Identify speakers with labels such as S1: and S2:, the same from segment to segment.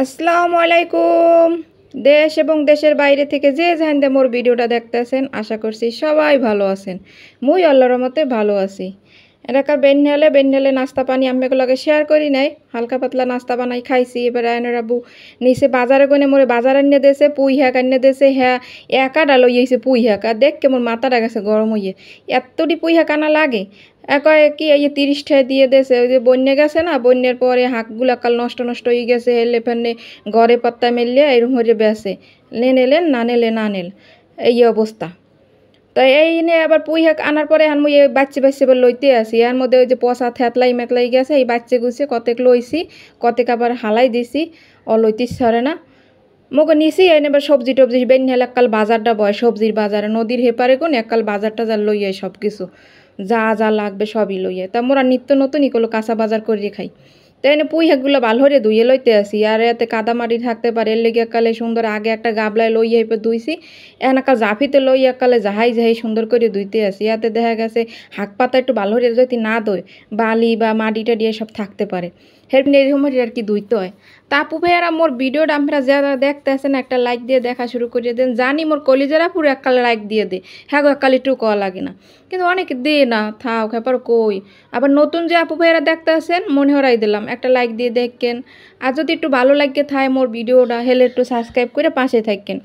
S1: আসসালামু আলাইকুম। দেশ এবং দেশের বাইরে থেকে যে যেখান মোর ভিডিওটা দেখতেছেন আশা করছি সবাই ভালো আছেন। মুই আল্লাহর রহমতে ভালো আছি। এলাকার বেন্যালে নাস্তা পানি আম্মেগুলোকে শেয়ার করি নাই, হালকা পাতলা নাস্তা বানাই খাইছি। এবার আয়নের আব্বু নিচে বাজারে গনে মোরে বাজার আনিয়ে দিয়েছে, পুঁই শাক আনিয়ে দিয়েছে। হ্যাঁ, একাডা লইয়েছে পুঁই শাক, আর দেখ কেমন মাথাটা গেছে গরম হইয়ে। এতটি পুঁই শাক আনা লাগে? কয় কি এই 30 টাকা দিয়ে দেছে। ওই যে বন্যা গেছে না, বন্যার পরে হাঁকগুলা কাল নষ্ট নষ্ট হয়ে গেছে, হেলে ফেলে ঘরে পাত্তা মেললে এরকম হয়ে বেছে নে নেলেন না নেলে না নেল, এই অবস্থা। তো এই নিয়ে আবার পুঁই শাক আনার পরে এখন মুই বাচ্চা এবার লইতে আসি। এর মধ্যে ওই যে পচা থেতলাই মেতলাই গেছে, এই বাচ্চা গুছে কতেক লইছি, কতেক আবার হালাই দিছি, লইতে সরে না মগো নিছি। এনে এবার সবজি টবজি বেন হেলে এককাল বাজারটা বয়, সবজির বাজারে নদীর হেপারে কোন এককাল বাজার টাজার লইয়ে সব কিছু যা যা লাগবে সবই লইয়ে। তা মোরা নিত্য নতুনই করলো কাঁচা বাজার করে খাই। তো এনে পুঁই শাকগুলো ভালো হরে ধুয়ে লইতে আসি। আর এতে কাদা মাটি থাকতে পারে, এর লেগে একালে সুন্দর আগে একটা গাবলায় লইয়ে হেপে ধুইছি। এখন একা জাফিতে লইয়ে একালে যাহাই যাহাই সুন্দর করে ধুইতে আসি। এতে দেখা গেছে হাক পাতা একটু ভালো হরে যদি না দই, বালি বা মাটিটা দিয়ে সব থাকতে পারে, হেরপিনে এরকম আর কি ধুইতে হয়। তা আপু ভাইয়ারা মোর ভিডিওটা আপনারা যারা দেখতে আসেন একটা লাইক দিয়ে দেখা শুরু করিয়ে দেন। জানি মোর কলিজারা পুরো এককালে লাইক দিয়ে দে, হ্যাঁ গো এককাল একটু কওয়া লাগে না, কিন্তু অনেকে দে না, থাও খেপার কই। আবার নতুন যে আপু ভাইয়ারা দেখতে আসেন মনে হরাই দিলাম একটা লাইক দিয়ে দেখেন। আর যদি একটু ভালো লাগে থায় মোর ভিডিওটা হেলে একটু সাবস্ক্রাইব করে পাশে থাকেন।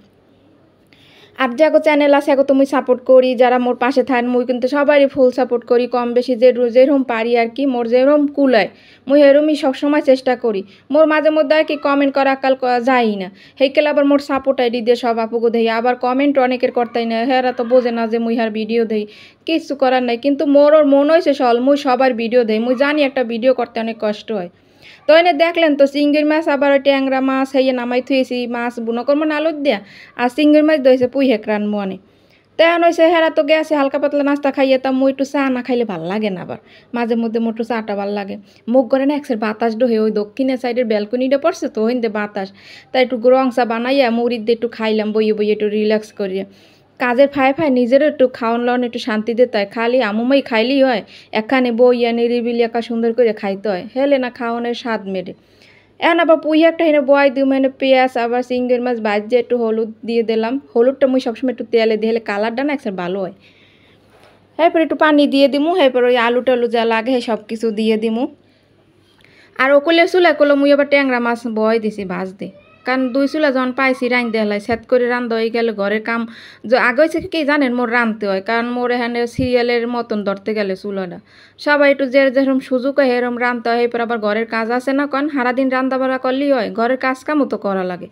S1: আর যাগো চ্যানেল আছে আগো তুমি সাপোর্ট করি, যারা মোর পাশে থাকেন মুই কিন্তু সবারই ফুল সাপোর্ট করি, কম বেশি যেরকম পারি আর কি, মোর যেরকম কুলায় মুই এরমই সবসময় চেষ্টা করি। মোর মাঝে মধ্যে আর কি কমেন্ট করা কাল যাই না, হেকেল আবার মোর সাপোর্ট আইডি দিয়ে সব আপুকে দেই। আবার কমেন্ট অনেকের করতাই না, হেরা তো বোঝে না যে মুই হার ভিডিও দেই, কিছু করার নাই। কিন্তু মোর ওর মন হয়েছে সল মুই সবার ভিডিও দেই। মুই জানি একটা ভিডিও করতে অনেক কষ্ট হয়। তো এনে দেখলেন তো চিংড়ি মাছ আবার ট্যাংরা মাছ হইয়ে নামাই থুয়েছি, মাছ বুনো করবো না আলুর দিয়া, আর চিংড়ি মাছ দইছে পুঁই হেক রানবো আনে। তেমন হয়েছে হেরা তো গেছে হালকা পাতলা নাস্তা খাইয়ে, তা মুই একটু চা না খাইলে ভাল লাগে না। আবার মাঝে মধ্যে মোটু চাটা ভাল লাগে। মুখ করে না একসের বাতাস ডোহে, ওই দক্ষিণের সাইডের ব্যালকনিটা পড়ছে তো ওইন দে বাতাস, তাই একটু রং চা বানাইয়া মুড়ির দিয়ে একটু খাইলাম বইয়ে বইয়ে একটু রিল্যাক্স করিয়ে। কাজের ফায় নিজেরও একটু খাওয়ান লাওয়ান একটু শান্তি দিতে হয়, খালি আমুমাই খাইলেই হয়, একখানে বইয়া নিরিবিলি একা সুন্দর করে খাইতে হয়, হেলে না খাওয়ানোর স্বাদ মেরে। এখন আবার পুঁই একটা হেনে বয় দিই, মানে পেঁয়াজ আবার চিংড়ির মাছ ভাজছে একটু হলুদ দিয়ে দিলাম। হলুদটা মুই সবসময় একটু তেলে দিয়ে হলে কালারটা না একসাথে ভালো হয়। এরপর একটু পানি দিয়ে দিমু, এরপর ওই আলু টালু যা লাগে সব কিছু দিয়ে দিমু। আর ওকলে চুলা করলো মুই আবার ট্যাংরা মাছ বয় দিছি ভাজতে, কারণ দুই চুলা যখন পাইছি রাঁধ দেলাই সেট করে রান্ধ হয়ে গেলে ঘরের কাম আগে হয়েছে কি জানেন মোর রাঁধতে হয়, কারণ মোর এখানে সিরিয়ালের মতন ধরতে গেলে চুলাটা সবাই একটু যে যেরকম সুযোগ হয় এরকম রাঁধতে হয়। এরপর আবার ঘরের কাজ আছে না, কারণ সারাদিন রান্না বাড়া করলেই হয়, ঘরের কাজ কামও তো করা লাগে।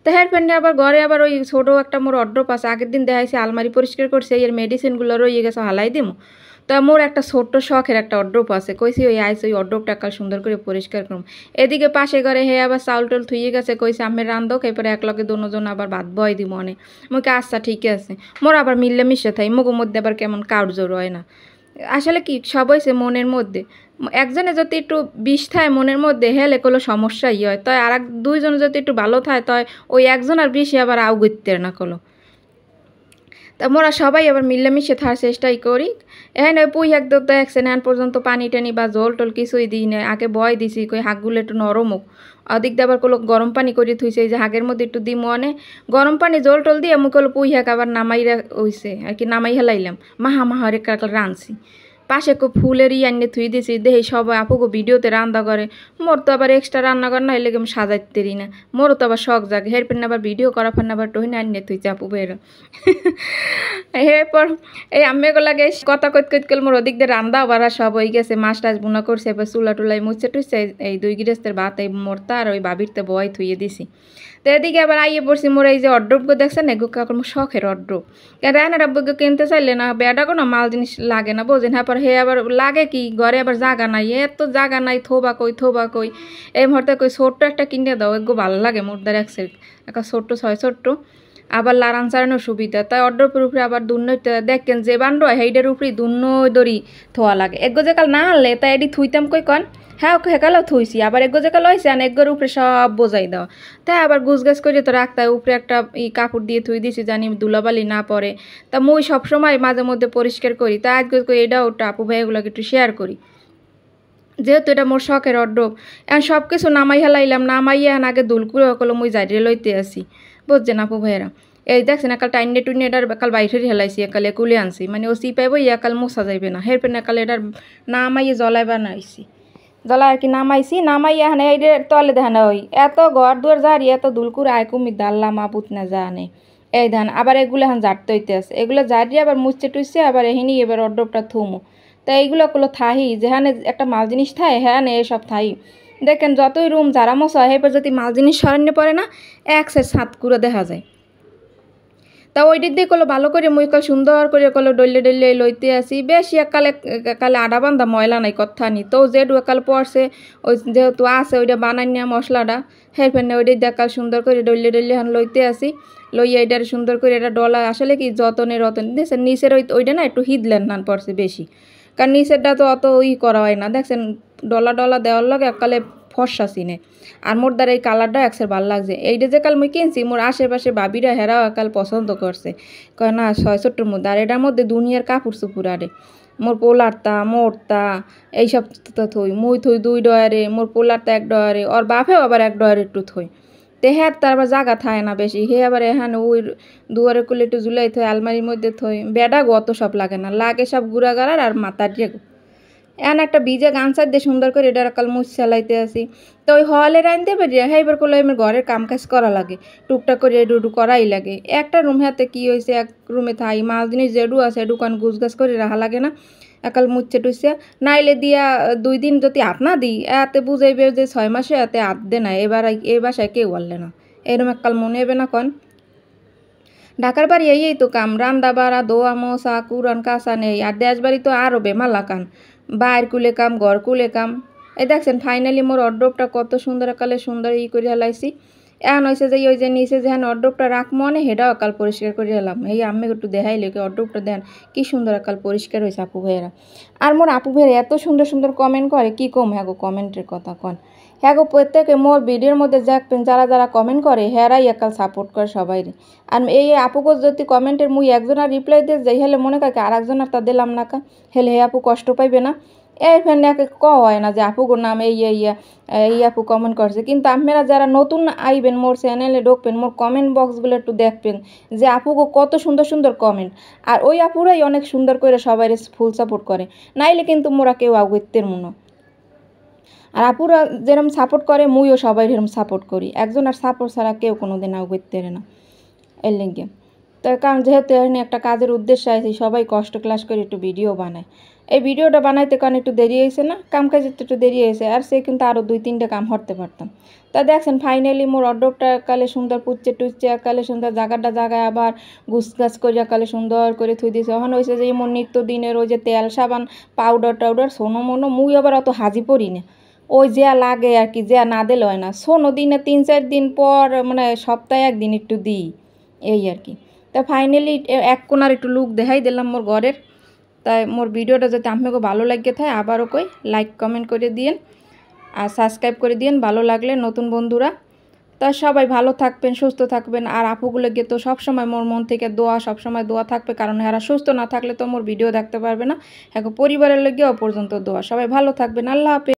S1: তো হের ফ্রেন্ডে আবার ঘরে আবার ওই ছোটো একটা মোর অড্রপ আছে, আগের দিন দেখাইছি আলমারি পরিষ্কার করছে, এর মেডিসিনগুলো রয়ে গেছে হালাই দিমু। তা মোর একটা ছোট্ট শখের একটা অড্রপ আছে, কইছি ওই আইসি ওই অড্রপটা কাল সুন্দর করে পরিষ্কার করুম। এদিকে পাশে ঘরে হে আবার চাউল টাউল থুয়ে গেছে, কইছে আমি রান্ধক, এরপরে একলগে দুজন আবার ভাত বয় দিব মনে। মুখে আচ্ছা ঠিক আছে, মোর আবার মিললে মিশে থাই, মুখের মধ্যে আবার কেমন কাউজোর হয় না। আসলে কি সব হয়েছে মনের মধ্যে, একজনে যদি একটু বিষ থায় মনের মধ্যে হেলে কোনো সমস্যাই হয়, তাই আর দুইজন যদি একটু ভালো থায় তাই ওই একজন আর বেশি আবার আউগত্যে না কলো। তা মোরা সবাই আবার মিলেমিশে থাকার চেষ্টাই করি। এখানে ওই পুঁই শাক তো একছেন এখন পর্যন্ত পানি টানি বা জল টল কিছুই দিই না, আগে বয় দিছি কই শাকগুলো একটু নরম হোক। ওদিক দিয়ে আবার কোনো গরম পানি করে থুইছে, এই যে শাকের মধ্যে একটু দিমো অনে গরম পানি জল টল দিয়ে মুখ হলো পুঁই শাক আবার নামাই হইছে আর কি, নামাই হেলাইলাম মাহারে কাকাল রাঁধছি। পাশে ফুলের আনিয়ে থুই দিছি, দেখি সবাই আপুকে ভিডিওতে রান্না করে। মোর তো আবার এক্সট্রা রান্না কর না হইলে আমি সাজাইতেরি না, মোরও তো আবার শখ জাগে, হেরপেন আবার ভিডিও করা ফেন আবার টহিনে আনিয়ে থুইছে আপু বের। এরপর এই আম্মেগো লাগে কথা কইত কইত কল মোর ওদিক দিয়ে রান্দা বাড়া সব হয়ে গেছে, মাছ টাছ বুনা করছে, এবার চুলা টুলাই মুছে টুচ্ছে এই দুই গৃহস্থের ভাত এই মোরতা আর ওই বাবিরতে বয় থুয়ে দিছি। তো এদিকে আবার আইয়ে পড়ছি মোর এই যে অড্রপগো দেখছেন এগো কাকুর মোর শখের অড্রপ, রায়নার আব্বুকে কিনতে চাইলে না বেডা কোনো মাল জিনিস লাগে না বোঝেন। হ্যাঁ পর হে আবার লাগে কি ঘরে আবার জাগা নাই, এত জাগা নাই, থোবা কই এই মুহূর্তে কই ছোট্ট একটা কিনে দাও, এগো ভালো লাগে মোরদার একসের একটা ছোট্ট ছোট্ট আবার লারান চালানোর সুবিধা, তাই অড্রপের উপরে আবার দুন্ন দেখেন যে বান্ড হেইডের উপরে দুন্ন দড়ি থোয়া লাগে। এগো যে কাল না আনলে তাই এটি থুইতাম কই কন, হ্যাঁ ওকে হেকালেও থুইছি, আবার এগো যে কাল হয়েছে আর এগোর উপরে সব বোঝাই দেওয়া, তাই আবার গুছগাছ করে তো রাখতে হয়। উপরে একটা কাপড় দিয়ে থুই দিছি জানি ধুলাবালি না পড়ে, তা মুই সবসময় মাঝে মধ্যে পরিষ্কার করি, তাই আজকে এটা ওটা আপু ভাই এগুলোকে একটু শেয়ার করি। যেহেতু এটা মোর শখের অড্ডব এখন সব কিছু নামাই হেলাইলাম, নামাইয়া এখন আগে দুলকুড়ে হকলো মুই যাইরে লইতে আসি, বুঝছেন আপু ভাইয়েরা। এই দেখছেন একাল টাইনে টুইনে এটার একাল বাইরে হেলাইছি, একালে কুলে আনছি, মানে ও চিপাইব একাল মোছা যাইবে না, হেরপেন একাল এটার নামাইয়ে জলাই বানাইছি, জলা আর কি নামাইছি, নামাইয়া এখানে এই তলে দেখানো ওই এত ঘর দুয়ার ঝাড়ি এত দুলকুড়ে আয় কুমির দাল্লা মা পুত না জানে। এই ধান আবার এগুলো এখন ঝাড়তে হইতে আছে, এগুলো ঝাড়িয়ে আবার মুছতে টুসছে আবার এহিনি এবার অড্ডবটা থুমু। তা এইগুলো কোনো থাহি যেখানে একটা মাল জিনিস থায় হ্যাঁ এসব থাই। দেখেন যতই রুম ঝাড়া মশা হয় এবার যদি মাল জিনিস সরান্য পড়ে না এক সাইড ছাদ করে দেখা যায়। তা ওই দিক দিয়ে কলো ভালো করে মুই কাল সুন্দর করে কলো ডলে ডলে লইতে আসি, বেশি একালে একালে আডা বান্ধা ময়লা নাই কথা নি, তো যেটু একাল পড়ছে ওই যেহেতু আছে ওইটা বানাই নিয়ে মশলাটা হেরফেনে ওইটা দেখাল সুন্দর করে ডলে ডলে হান লইতে আসি, লইয়া এটার সুন্দর করে এটা ডলা আসলে কি যতনে রতন দেখছেন নিচের ওইটা না একটু হিদলেন নান পড়ছে বেশি, কারণ নিচেরটা তো অত করা হয় না, দেখছেন ডলা ডলা দেওয়ার লগে একালে ফর্সা চিনে। আর মোর দ্বারা এই কালারটা একসের ভাল লাগছে, এইটা যে কাল মুই কিনছি মোর আশেপাশে ভাবিরা হেরাও কাল পছন্দ করছে, কয় না 600টার মধ্যে, আর এটার মধ্যে দুনিয়ার কাপড় চুপুর আরে মোর পোলারতা মোরতা এইসব তো থই মুই থই 2 ডয়ারে, মোর পোলারতা 1 ডয়ারে, ওর বাপেও আবার 1 ডয়ারে একটু থই, তে হ্যাঁ তারপর জায়গা থাকে না বেশি, হে আবার এখানে ওই দুয়ারে কুলে একটু ঝুলাই থই আলমারির মধ্যে থই, বেডা গত সব লাগে না, লাগে সব গুড়া গাড়ার আর মাথার দিয়ে এন একটা বিজে গানসার দিয়ে সুন্দর করে এটা কাল মুছ চালাইতে আসি। তো ওই হলে রাইনতে পারি হেবার করলে আমার ঘরের কাম কাজ করা লাগে, টুকটাক করে এডু করাই লাগে, একটা রুম হাতে কি হয়েছে এক রুমে থাই মাল জিনিস যেডু আছে দোকান গুছ গাছ করে রাখা লাগে না, একাল মুচ্ছে টুচ্ছে নাইলে দিয়া 2 দিন যদি হাত না দিই এতে বুঝাইবে যে 6 মাসে এতে হাত দে না, এবার এই বাসায় কেউ বললে না, এরম একাল মনে হবে না কন। ঢাকার বাড়ি এই তো কাম রান্দা বাড়া দোয়া মশা কুরান কাঁচা নেই, আর দেশ বাড়ি তো আরও বেমালা কান, বাইর কুলে কাম ঘর কুলে কাম। এই দেখছেন ফাইনালি মোর অড্ডবটা কত সুন্দর একালে সুন্দর করে হেলাইছি, এখন হয়েছে যে ওই যে নিচে যেখানে অড্ডবটা রাখ মনে হেটাও একাল পরিষ্কার করে এলাম, এই আমি একটু দেখাইলে কি অড্ডবটা দেন কি সুন্দর একাল পরিষ্কার হয়েছে আপু ভাইয়েরা। আর মোর আপু ভাইয়েরা এত সুন্দর সুন্দর কমেন্ট করে কি কম হ্যাঁ গো কমেন্টের কথা কন, হ্যাঁ গো প্রত্যেকে মোর ভিডিওর মধ্যে দেখবেন যারা যারা কমেন্ট করে হ্যারাই একাল সাপোর্ট করে সবাই। আর এই আপুকে যদি কমেন্টের মুই একজনের রিপ্লাই দিয়ে যাই হেলে মনে কাকে আর একজনের তা দিলাম না কা, হেলে হে আপু কষ্ট পাইবে না, এই ফ্যান একে হয় না যে আপুগোর নাম এই আপু কমেন্ট করছে, কিন্তু আপনারা যারা নতুন আইবেন মোর চ্যানেলে ঢুকবেন মোর কমেন্ট বক্সগুলো একটু দেখবেন যে আপুগো কত সুন্দর সুন্দর কমেন্ট, আর ওই আপুরাই অনেক সুন্দর করে সবাই ফুল সাপোর্ট করে, নাইলে কিন্তু মোরা কেউ আগুতের মনো। আর আপুরা যেরকম সাপোর্ট করে মুইও সবাই এরকম সাপোর্ট করি, একজন আর সাপোর্ট ছাড়া কেউ কোনো দিন আগুতে না এর লিঙ্কে। তার কারণ যেহেতু এখানে একটা কাজের উদ্দেশ্যে আছে সবাই কষ্ট ক্লাস করে একটু ভিডিও বানায়, এই ভিডিওটা বানাইতে কারণ একটু দেরি হয়েছে না কাম কাজে একটু দেরি হয়েছে, আর সে কিন্তু আরও 2-3টা কাম হরতে পারতাম। তা দেখছেন ফাইনালি মোর অড্ডবটা কালে সুন্দর পুচ্ছে টুচ্ছে কালে সুন্দর জায়গায় আবার গুছ গাছ করিয়া কালে সুন্দর করে থুই দিয়েছে, ওখানে হয়েছে যে মোর নিত্য দিনের ওই যে তেল সাবান পাউডার টাউডার সোনো মনো মুই আবার অত হাজি পড়ি না, ওই যা লাগে আর কি যা না দিলে হয় না, সোনো দিনে 3-4 দিন পর মানে সপ্তাহে 1 দিন একটু দিই এই আর কি। তা ফাইনালি এক কোনার একটু লুক দেখাই দিলাম মোর ঘরের। তাই মোর ভিডিওটা যদি আপনাকে ভালো লাগে থাকে আবারও কই লাইক কমেন্ট করে দিয়েন আর সাবস্ক্রাইব করে দিয়েন ভালো লাগলে নতুন বন্ধুরা। তা সবাই ভালো থাকবেন সুস্থ থাকবেন, আর আপুগুলোকে তো সবসময় মোর মন থেকে দোয়া সবসময় দোয়া থাকবে, কারণ এরা সুস্থ না থাকলে তো মোর ভিডিও দেখতে পারবে না, এখন পরিবারের লাগেও পর্যন্ত দোয়া, সবাই ভালো থাকবেন, আল্লাহ হাফেজ।